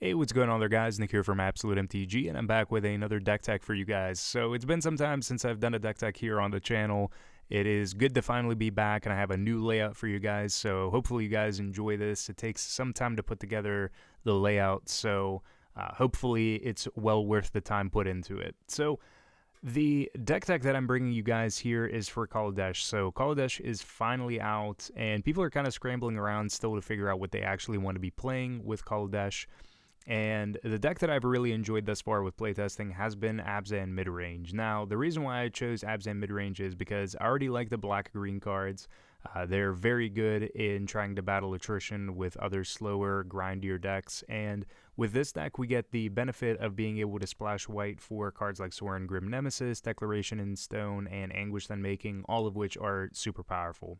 Hey, what's going on there, guys? Nick here from Absolute MTG, and I'm back with another deck tech for you guys. So it's been some time since I've done a deck tech here on the channel. It is good to finally be back, and I have a new layout for you guys, so hopefully you guys enjoy this. It takes some time to put together the layout, so hopefully it's well worth the time put into it. So the deck tech that I'm bringing you guys here is for Kaladesh. So Kaladesh is finally out, and people are kind of scrambling around still to figure out what they actually want to be playing with Kaladesh. And the deck that I've really enjoyed thus far with playtesting has been Abzan Midrange. Now, the reason why I chose Abzan Midrange is because I already like the black-green cards. They're very good in trying to battle attrition with other slower, grindier decks. And with this deck, we get the benefit of being able to splash white for cards like Sorin, Grim Nemesis, Declaration in Stone, and Anguished Unmaking, all of which are super powerful.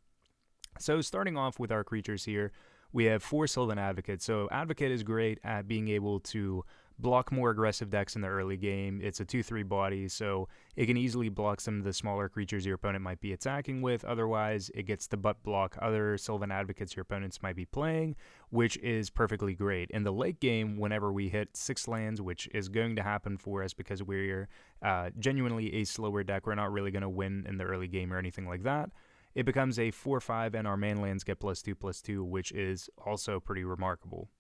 So starting off with our creatures here, we have 4 Sylvan Advocate. So Advocate is great at being able to block more aggressive decks in the early game. It's a 2/3 body, so it can easily block some of the smaller creatures your opponent might be attacking with. Otherwise, it gets to butt block other Sylvan Advocates your opponents might be playing, which is perfectly great. In the late game, whenever we hit 6 lands, which is going to happen for us because we're genuinely a slower deck, we're not really going to win in the early game or anything like that. It becomes a 4/5, and our man lands get +2/+2, which is also pretty remarkable.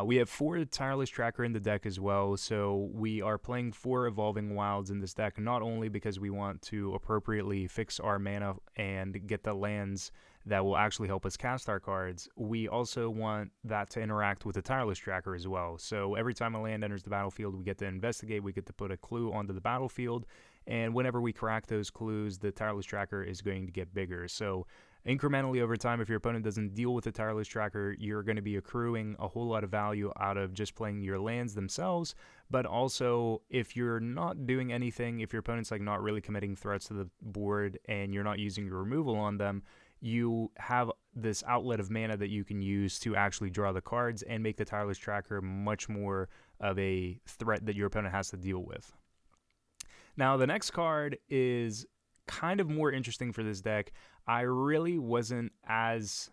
We have 4 Tireless Tracker in the deck as well, so we are playing 4 Evolving Wilds in this deck, not only because we want to appropriately fix our mana and get the lands that will actually help us cast our cards, we also want that to interact with the Tireless Tracker as well. So every time a land enters the battlefield, we get to investigate, we get to put a clue onto the battlefield, and whenever we crack those clues, the Tireless Tracker is going to get bigger. So incrementally over time, if your opponent doesn't deal with the Tireless Tracker, you're going to be accruing a whole lot of value out of just playing your lands themselves. But also, if you're not doing anything, if your opponent's like not really committing threats to the board and you're not using your removal on them, you have this outlet of mana that you can use to actually draw the cards and make the Tireless Tracker much more of a threat that your opponent has to deal with. Now, the next card is kind of more interesting for this deck. I really wasn't as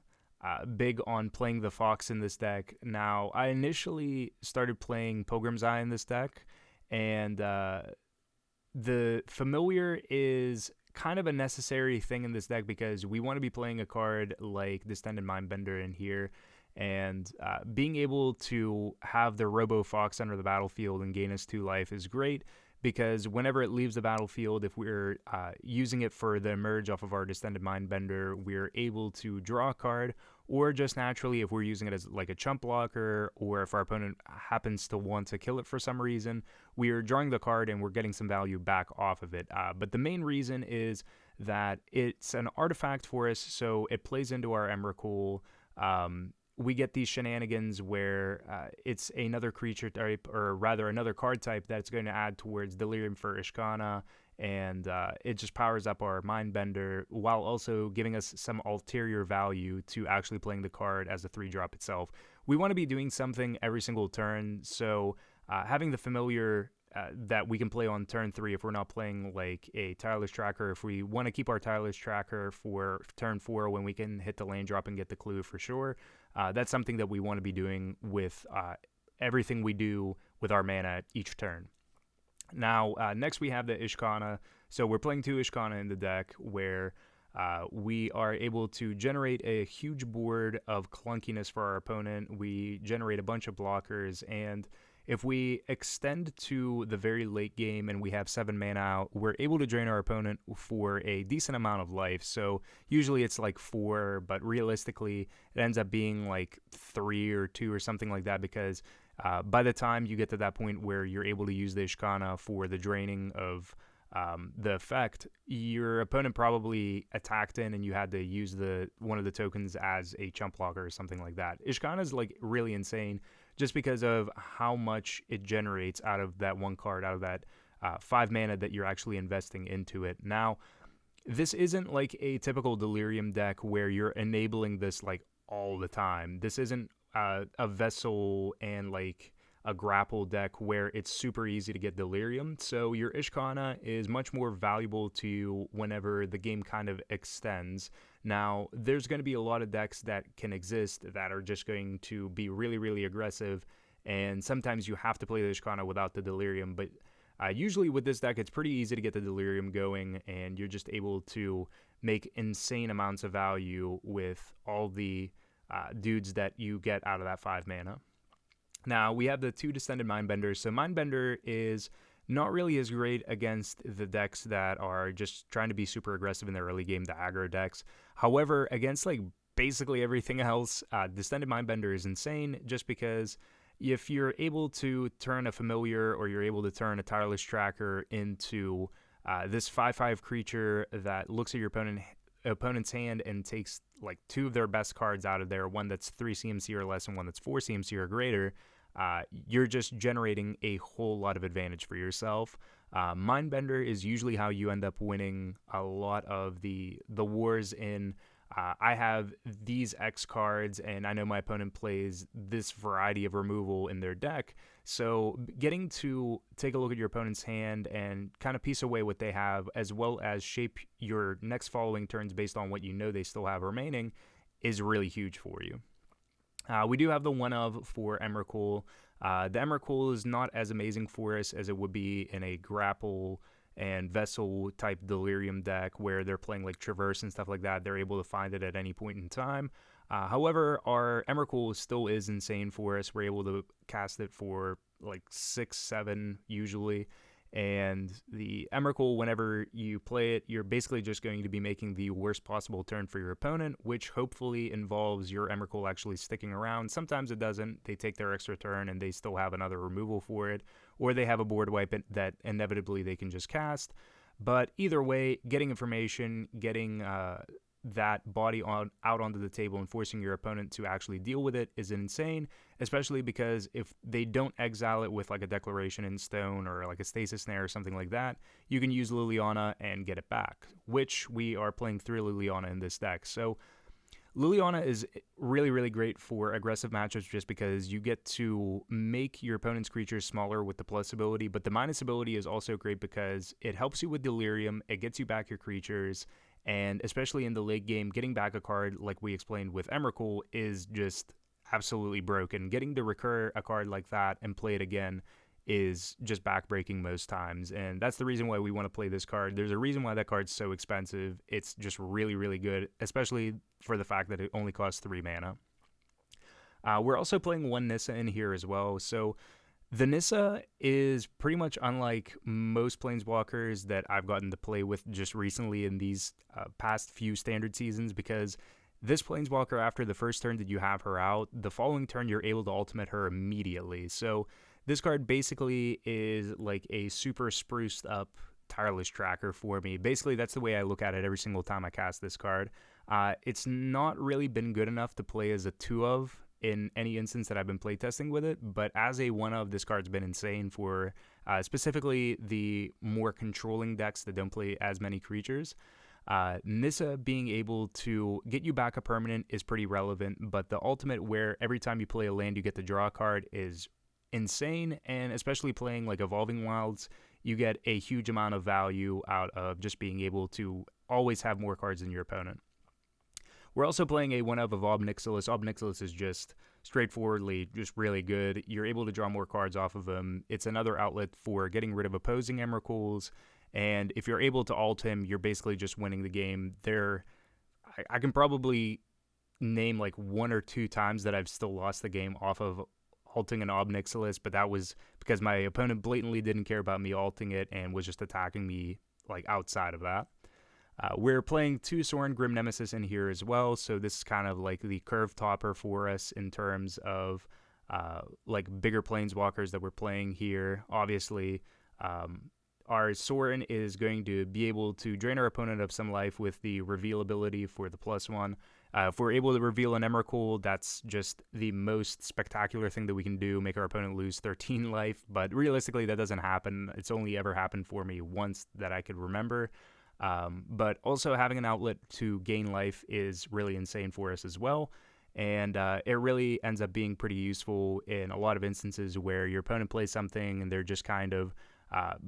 big on playing the Fox in this deck. Now, I initially started playing Pilgrim's Eye in this deck, and the Familiar is kind of a necessary thing in this deck because we want to be playing a card like Distended Mindbender in here, and being able to have the Robo Fox enter the battlefield and gain us 2 life is great, because whenever it leaves the battlefield, if we're using it for the emerge off of our Distended Mindbender, we're able to draw a card, or just naturally, if we're using it as like a chump blocker, or if our opponent happens to want to kill it for some reason, we are drawing the card and we're getting some value back off of it. But the main reason is that it's an artifact for us, so it plays into our Emrakul. We get these shenanigans where it's another creature type, or rather another card type, that's going to add towards Delirium for Ishkanah, and it just powers up our Mindbender while also giving us some ulterior value to actually playing the card as a 3-drop itself. We want to be doing something every single turn, so having the Familiar that we can play on turn 3 if we're not playing like a Tireless Tracker. If we want to keep our Tireless Tracker for turn 4 when we can hit the land drop and get the clue for sure, that's something that we want to be doing with everything we do with our mana each turn. Now, next we have the Ishkanah. So we're playing 2 Ishkanah in the deck where we are able to generate a huge board of clunkiness for our opponent. We generate a bunch of blockers, and if we extend to the very late game and we have 7 mana out, we're able to drain our opponent for a decent amount of life. So usually it's like 4, but realistically it ends up being like 3 or 2 or something like that, because by the time you get to that point where you're able to use the Ishkanah for the draining of the effect, your opponent probably attacked in and you had to use one of the tokens as a chump blocker or something like that. Ishkanah is like really insane just because of how much it generates out of that one card, out of that 5 mana that you're actually investing into it. Now, this isn't like a typical Delirium deck where you're enabling this like all the time. This isn't a Vessel and like a grapple deck where it's super easy to get Delirium. So your Ishkanah is much more valuable to you whenever the game kind of extends. Now, there's going to be a lot of decks that can exist that are just going to be really, really aggressive and sometimes you have to play the Ishkanah without the Delirium, but usually with this deck, it's pretty easy to get the Delirium going, and you're just able to make insane amounts of value with all the dudes that you get out of that 5 mana. Now, we have the 2 Distended Mindbenders. So Mindbender is not really as great against the decks that are just trying to be super aggressive in their early game, the aggro decks. However, against like basically everything else, Distended Mindbender is insane just because if you're able to turn a Familiar or you're able to turn a Tireless Tracker into this 5/5 creature that looks at your opponent's hand and takes like 2 of their best cards out of there, one that's 3 CMC or less and one that's 4 CMC or greater, you're just generating a whole lot of advantage for yourself. Mindbender is usually how you end up winning a lot of the wars in I have these X cards, and I know my opponent plays this variety of removal in their deck. So getting to take a look at your opponent's hand and kind of piece away what they have, as well as shape your next following turns based on what you know they still have remaining, is really huge for you. We do have the one of for Emrakul. The Emrakul is not as amazing for us as it would be in a grapple and Vessel type Delirium deck where they're playing like Traverse and stuff like that. They're able to find it at any point in time. However, our Emrakul still is insane for us. We're able to cast it for like 6, 7 usually. And the Emrakul, whenever you play it, you're basically just going to be making the worst possible turn for your opponent, which hopefully involves your Emrakul actually sticking around. Sometimes it doesn't. They take their extra turn and they still have another removal for it, or they have a board wipe that inevitably they can just cast. But either way, getting information, getting that body out onto the table and forcing your opponent to actually deal with it is insane, especially because if they don't exile it with like a Declaration in Stone or like a Stasis Snare or something like that, you can use Liliana and get it back, which we are playing through Liliana in this deck. So Liliana is really, really great for aggressive matchups just because you get to make your opponent's creatures smaller with the plus ability, but the minus ability is also great because it helps you with Delirium, it gets you back your creatures, and especially in the late game, getting back a card like we explained with Emrakul is just absolutely broken. Getting to recur a card like that and play it again is just backbreaking most times, and that's the reason why we want to play this card. There's a reason why that card's so expensive. It's just really, really good, especially for the fact that it only costs 3 mana. We're also playing 1 Nissa in here as well, so the Nissa is pretty much unlike most Planeswalkers that I've gotten to play with just recently in these past few standard seasons, because this Planeswalker, after the first turn that you have her out, the following turn you're able to ultimate her immediately. So this card basically is like a super spruced up Tireless Tracker for me. Basically, that's the way I look at it every single time I cast this card. It's not really been good enough to play as a 2-of in any instance that I've been playtesting with it, but as a 1-of, this card's been insane for specifically the more controlling decks that don't play as many creatures. Nissa being able to get you back a permanent is pretty relevant, but the ultimate where every time you play a land you get to draw a card is insane, and especially playing like Evolving Wilds, you get a huge amount of value out of just being able to always have more cards than your opponent. We're also playing a 1-of Ob Nixilis. Ob Nixilis is just straightforwardly just really good. You're able to draw more cards off of him. It's another outlet for getting rid of opposing Emrakuls, and if you're able to ult him, you're basically just winning the game. I can probably name like 1 or 2 times that I've still lost the game off of ulting an Ob Nixilis, but that was because my opponent blatantly didn't care about me ulting it and was just attacking me like outside of that. We're playing 2 Sorin Grim Nemesis in here as well, so this is kind of like the curve topper for us in terms of like bigger planeswalkers that we're playing here. Obviously, our Sorin is going to be able to drain our opponent of some life with the reveal ability for the +1. If we're able to reveal an Emrakul, that's just the most spectacular thing that we can do, make our opponent lose 13 life, but realistically that doesn't happen. It's only ever happened for me once that I could remember. But also having an outlet to gain life is really insane for us as well, and it really ends up being pretty useful in a lot of instances where your opponent plays something and they're just kind of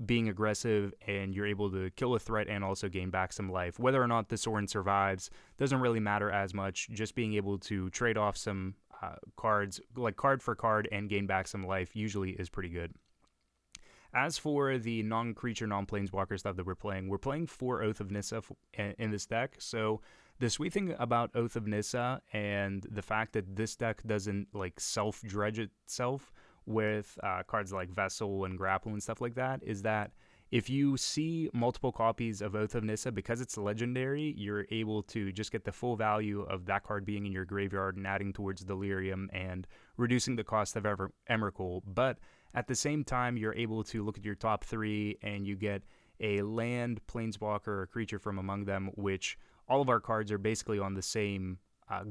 being aggressive, and you're able to kill a threat and also gain back some life. Whether or not the Sorin survives doesn't really matter as much. Just being able to trade off some cards, like card for card, and gain back some life usually is pretty good. As for the non-creature, non-planeswalker stuff that we're playing 4 Oath of Nissa in this deck. So the sweet thing about Oath of Nissa and the fact that this deck doesn't like self-dredge itself with cards like Vessel and Grapple and stuff like that is that if you see multiple copies of Oath of Nissa, because it's legendary, you're able to just get the full value of that card being in your graveyard and adding towards Delirium and reducing the cost of Emrakul. But at the same time, you're able to look at your top 3 and you get a land, planeswalker, or creature from among them, which all of our cards are basically on the same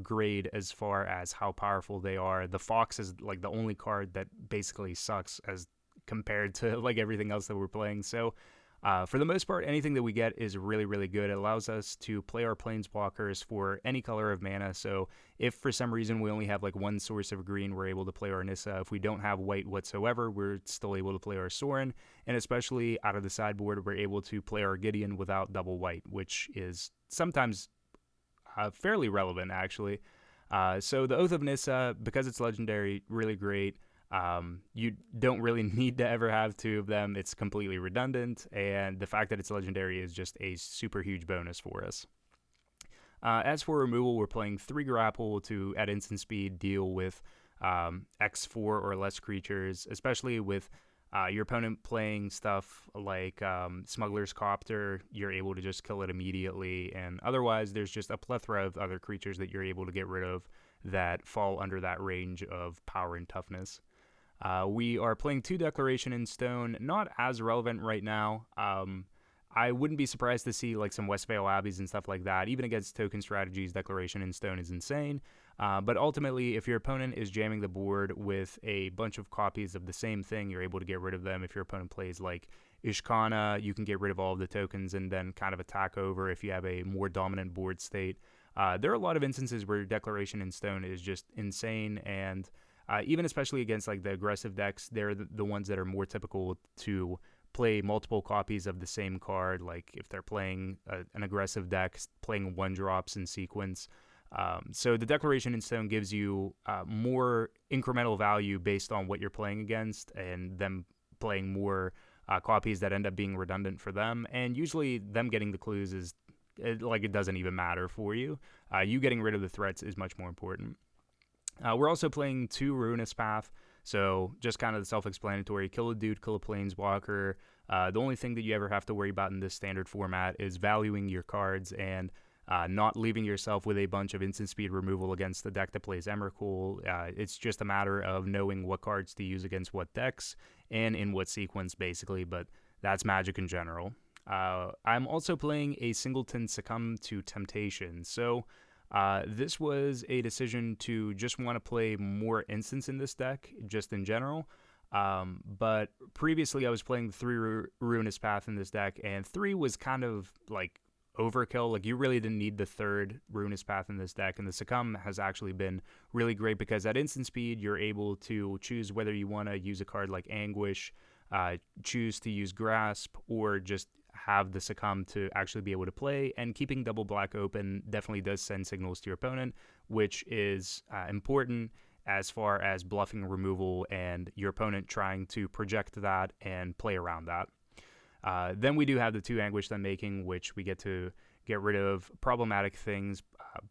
grade as far as how powerful they are. The Fox is like the only card that basically sucks as compared to like everything else that we're playing. So for the most part, anything that we get is really, really good. It allows us to play our planeswalkers for any color of mana. So if for some reason we only have like one source of green, we're able to play our Nissa. If we don't have white whatsoever, we're still able to play our Sorin. And especially out of the sideboard, we're able to play our Gideon without double white, which is sometimes fairly relevant, actually. So the Oath of Nissa, because it's legendary, really great. You don't really need to ever have 2 of them. It's completely redundant, and the fact that it's legendary is just a super huge bonus for us. As for removal, we're playing 3 Grapple to, at instant speed, deal with X4 or less creatures, especially with your opponent playing stuff like Smuggler's Copter. You're able to just kill it immediately, and otherwise there's just a plethora of other creatures that you're able to get rid of that fall under that range of power and toughness. We are playing 2 Declaration in Stone, not as relevant right now. I wouldn't be surprised to see like some Westvale Abbeys and stuff like that. Even against token strategies, Declaration in Stone is insane. But ultimately, if your opponent is jamming the board with a bunch of copies of the same thing, you're able to get rid of them. If your opponent plays like Ishkanah, you can get rid of all of the tokens and then kind of attack over if you have a more dominant board state. There are a lot of instances where Declaration in Stone is just insane, and even especially against like the aggressive decks, they're the ones that are more typical to play multiple copies of the same card. Like if they're playing an aggressive deck, playing 1-drops in sequence. So the Declaration in Stone gives you more incremental value based on what you're playing against, and them playing more copies that end up being redundant for them. And usually them getting the clues is it doesn't even matter for you. You getting rid of the threats is much more important. We're also playing 2 Ruinous Path, so just kind of the self-explanatory, kill a dude, kill a planeswalker. The only thing that you ever have to worry about in this standard format is valuing your cards and not leaving yourself with a bunch of instant speed removal against the deck that plays Emrakul. It's just a matter of knowing what cards to use against what decks and in what sequence, basically, but that's Magic in general. I'm also playing a singleton Succumb to Temptation, so this was a decision to just want to play more instants in this deck, just in general. But previously I was playing 3 Ruinous Path in this deck, and 3 was kind of like overkill. Like you really didn't need the 3rd Ruinous Path in this deck, and the Succumb has actually been really great because at instant speed you're able to choose whether you want to use a card like Anguish, choose to use Grasp, or just have the Succumb to actually be able to play. And keeping double black open definitely does send signals to your opponent, which is important as far as bluffing removal and your opponent trying to project that and play around that. Then we do have the 2 Anguished Unmaking, which we get to get rid of problematic things.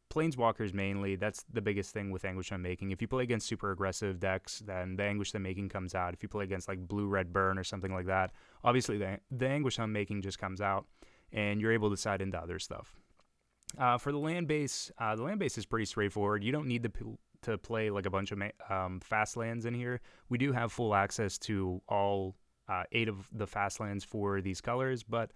Planeswalkers mainly, that's the biggest thing with Anguished Unmaking. If you play against super aggressive decks, then the Anguished Unmaking comes out. If you play against like blue-red burn or something like that, obviously the Anguished Unmaking just comes out, and you're able to side into other stuff. For the land base is pretty straightforward. You don't need to play like a bunch of fast lands in here. We do have full access to all 8 of the fast lands for these colors, but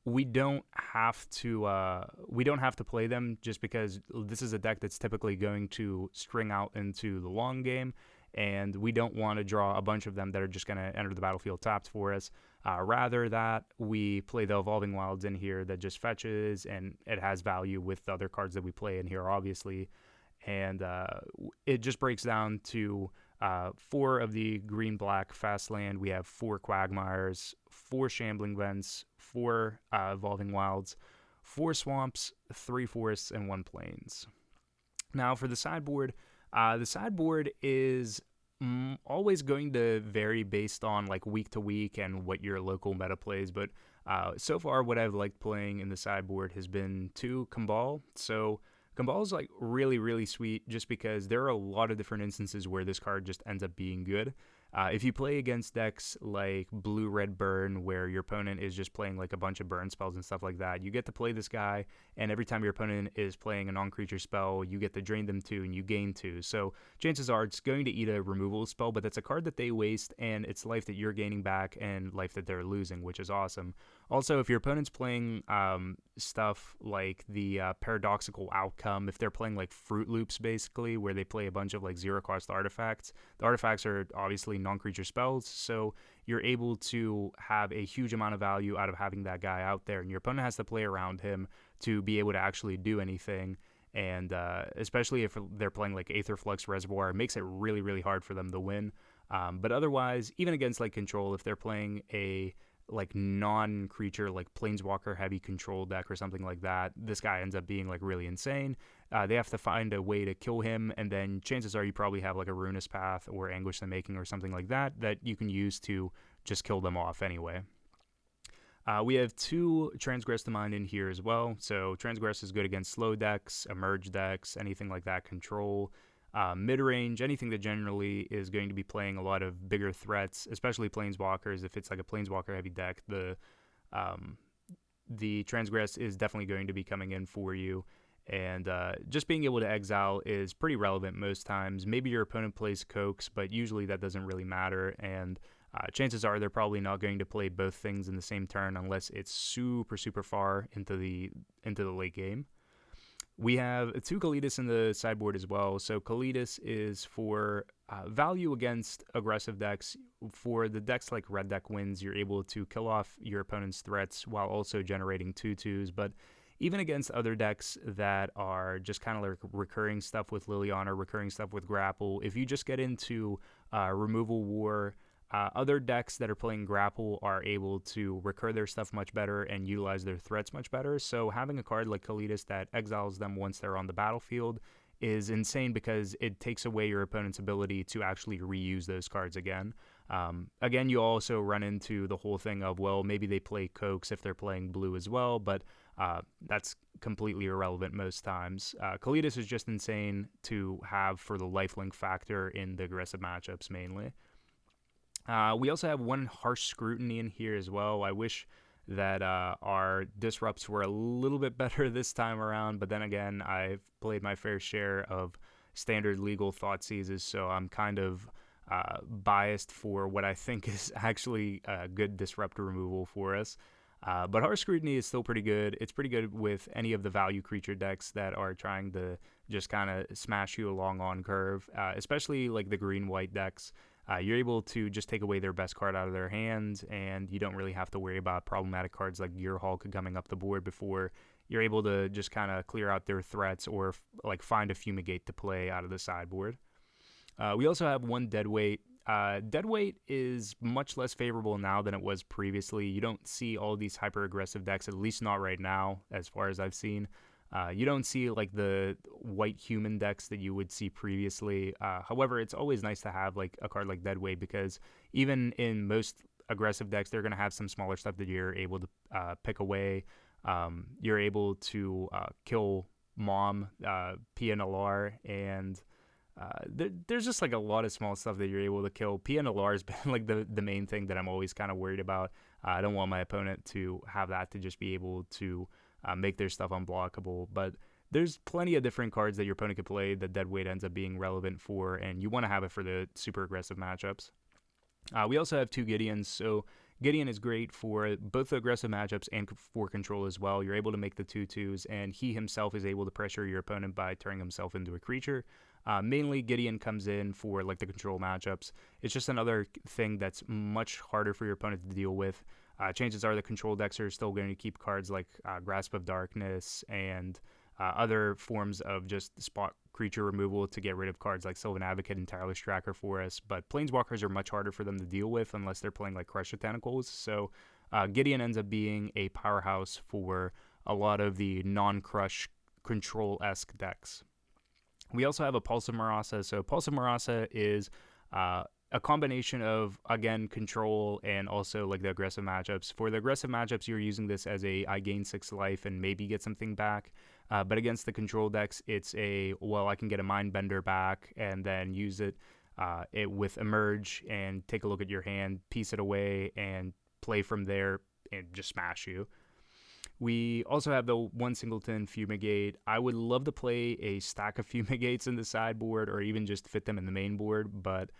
we don't have to play them just because this is a deck that's typically going to string out into the long game, and we don't want to draw a bunch of them that are just going to enter the battlefield tapped for us. Rather that we play the Evolving Wilds in here that just fetches, and it has value with the other cards that we play in here, obviously. And it just breaks down to 4 of the green-black fast land. We have 4 Quagmires, 4 Shambling Vents, 4 Evolving Wilds, 4 Swamps, 3 Forests, and 1 Plains. Now for the sideboard, The sideboard is always going to vary based on like week to week and what your local meta plays, but so far what I've liked playing in the sideboard has been 2 Kambal. So Kambal is like really, really sweet just because there are a lot of different instances where this card just ends up being good. If you play against decks like blue-red burn, where your opponent is just playing like a bunch of burn spells and stuff like that, you get to play this guy, and every time your opponent is playing a non-creature spell, you get to drain them 2 and you gain 2. So chances are it's going to eat a removal spell, but that's a card that they waste, and it's life that you're gaining back and life that they're losing, which is awesome. Also, if your opponent's playing stuff like the Paradoxical Outcome, if they're playing like Fruit Loops, basically, where they play a bunch of like 0-cost artifacts, the artifacts are obviously non-creature spells, so you're able to have a huge amount of value out of having that guy out there, and your opponent has to play around him to be able to actually do anything. And especially if they're playing like Aetherflux Reservoir, it makes it really, really hard for them to win. But otherwise, even against like Control, if they're playing a like non-creature like Planeswalker heavy control deck or something like that, this guy ends up being like really insane. They have to find a way to kill him, and then chances are you probably have like a Ruinous Path or Anguished Unmaking or something like that you can use to just kill them off anyway. We have 2 Transgress the Mind in here as well. So Transgress is good against slow decks, emerge decks, anything like that, control. Mid-range, anything that generally is going to be playing a lot of bigger threats, especially Planeswalkers. If it's like a Planeswalker-heavy deck, the Transgress is definitely going to be coming in for you. And just being able to exile is pretty relevant most times. Maybe your opponent plays Coax, but usually that doesn't really matter. And chances are they're probably not going to play both things in the same turn unless it's super, super far into the late game. We have 2 Kalitas in the sideboard as well. So Kalitas is for value against aggressive decks. For the decks like Red Deck Wins, you're able to kill off your opponent's threats while also generating 2/2s. But even against other decks that are just kind of like recurring stuff with Liliana, recurring stuff with Grapple, if you just get into Removal War, other decks that are playing Grapple are able to recur their stuff much better and utilize their threats much better. So having a card like Kalitas that exiles them once they're on the battlefield is insane because it takes away your opponent's ability to actually reuse those cards again. Again, you also run into the whole thing of, well, maybe they play Coax if they're playing blue as well, but that's completely irrelevant most times. Kalitas is just insane to have for the lifelink factor in the aggressive matchups mainly. We also have 1 Harsh Scrutiny in here as well. I wish that our disrupts were a little bit better this time around, but then again, I've played my fair share of standard legal Thoughtseizes, so I'm kind of biased for what I think is actually a good disrupt removal for us. But Harsh Scrutiny is still pretty good. It's pretty good with any of the value creature decks that are trying to just kind of smash you along on curve, especially like the green-white decks. You're able to just take away their best card out of their hands, and you don't really have to worry about problematic cards like Gearhulk coming up the board before you're able to just kind of clear out their threats or like find a Fumigate to play out of the sideboard. We also have 1 Deadweight. Deadweight is much less favorable now than it was previously. You don't see all these hyper-aggressive decks, at least not right now, as far as I've seen. You don't see like the white human decks that you would see previously. However, it's always nice to have like a card like Deadweight because even in most aggressive decks, they're going to have some smaller stuff that you're able to pick away. You're able to kill Mom, PNLR, and there's just like a lot of small stuff that you're able to kill. PNLR has been like the main thing that I'm always kind of worried about. I don't want my opponent to have that to just be able to make their stuff unblockable, but there's plenty of different cards that your opponent can play that Deadweight ends up being relevant for, and you want to have it for the super aggressive matchups. We also have 2 Gideons, so Gideon is great for both the aggressive matchups and for control as well. You're able to make the 2/2s, and he himself is able to pressure your opponent by turning himself into a creature. Mainly, Gideon comes in for like the control matchups. It's just another thing that's much harder for your opponent to deal with. Chances are the control decks are still going to keep cards like Grasp of Darkness and other forms of just spot creature removal to get rid of cards like Sylvan Advocate and Tireless Tracker for us. But Planeswalkers are much harder for them to deal with unless they're playing like Crush of Tentacles. So Gideon ends up being a powerhouse for a lot of the non-Crush control-esque decks. We also have a Pulse of Murasa. So Pulse of Murasa is a combination of, again, control and also like the aggressive matchups. For the aggressive matchups, you're using this as a I gain 6 life and maybe get something back. But against the control decks, it's a, well, I can get a Mindbender back and then use it, with Emerge and take a look at your hand, piece it away, and play from there and just smash you. We also have the one singleton Fumigate. I would love to play a stack of Fumigates in the sideboard or even just fit them in the main board, but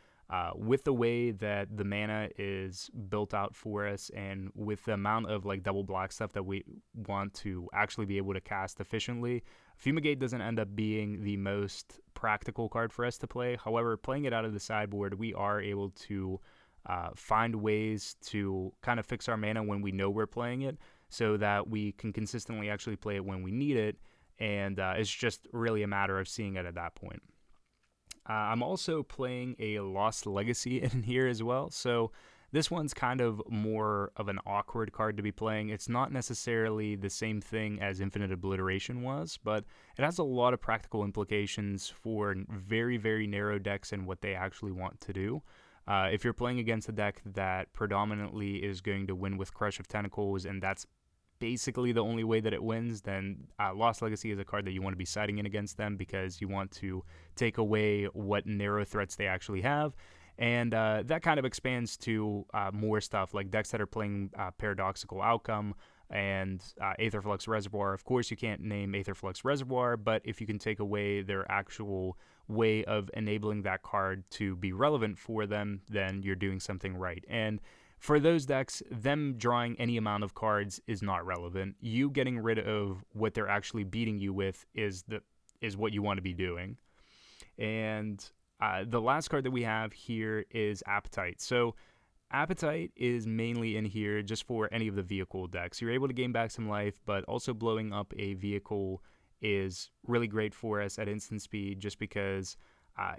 with the way that the mana is built out for us and with the amount of like double black stuff that we want to actually be able to cast efficiently, Fumigate doesn't end up being the most practical card for us to play. However, playing it out of the sideboard, we are able to find ways to kind of fix our mana when we know we're playing it, so that we can consistently actually play it when we need it, and it's just really a matter of seeing it at that point. I'm also playing a Lost Legacy in here as well, so this one's kind of more of an awkward card to be playing. It's not necessarily the same thing as Infinite Obliteration was, but it has a lot of practical implications for very, very narrow decks and what they actually want to do. If you're playing against a deck that predominantly is going to win with Crush of Tentacles, and that's basically the only way that it wins, then Lost Legacy is a card that you want to be siding in against them, because you want to take away what narrow threats they actually have. And that kind of expands to more stuff like decks that are playing Paradoxical Outcome and Aetherflux Reservoir. Of course, you can't name Aetherflux Reservoir, but if you can take away their actual way of enabling that card to be relevant for them, then you're doing something right. And for those decks, them drawing any amount of cards is not relevant. You getting rid of what they're actually beating you with is what you want to be doing. And the last card that we have here is Appetite. So Appetite is mainly in here just for any of the vehicle decks. You're able to gain back some life, but also blowing up a vehicle is really great for us at instant speed, just because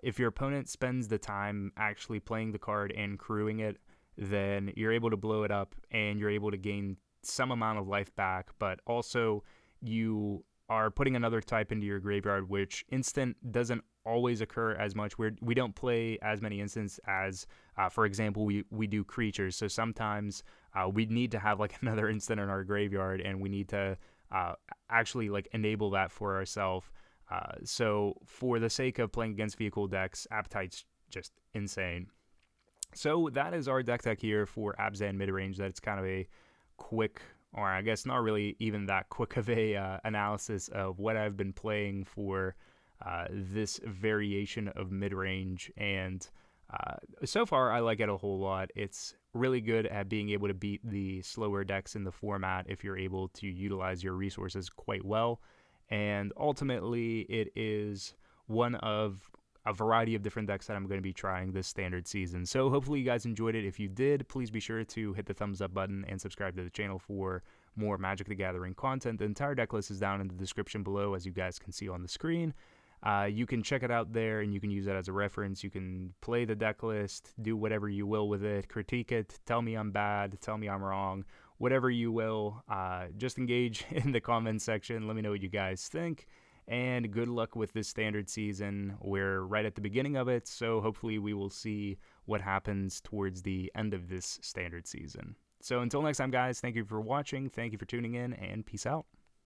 if your opponent spends the time actually playing the card and crewing it, then you're able to blow it up and you're able to gain some amount of life back, but also you are putting another type into your graveyard, which instant doesn't always occur as much. We don't play as many instants as, for example, we do creatures. So sometimes we need to have like another instant in our graveyard, and we need to actually like enable that for ourselves. So for the sake of playing against vehicle decks, Appetite's just insane. So that is our deck here for Abzan Midrange. That's kind of a quick, or I guess not really even that quick of a analysis of what I've been playing for this variation of midrange. And so far, I like it a whole lot. It's really good at being able to beat the slower decks in the format if you're able to utilize your resources quite well. And ultimately, it is one of a variety of different decks that I'm going to be trying this standard season. So hopefully you guys enjoyed it. If you did, please be sure to hit the thumbs up button and subscribe to the channel for more Magic the Gathering content. The entire deck list is down in the description below, as you guys can see on the screen. You can check it out there and you can use it as a reference. You can play the deck list, do whatever you will with it, critique it, tell me I'm bad, tell me I'm wrong, whatever you will. Just engage in the comments section. Let me know what you guys think. And good luck with this standard season. We're right at the beginning of it, so hopefully we will see what happens towards the end of this standard season. So until next time, guys, thank you for watching, thank you for tuning in, and peace out.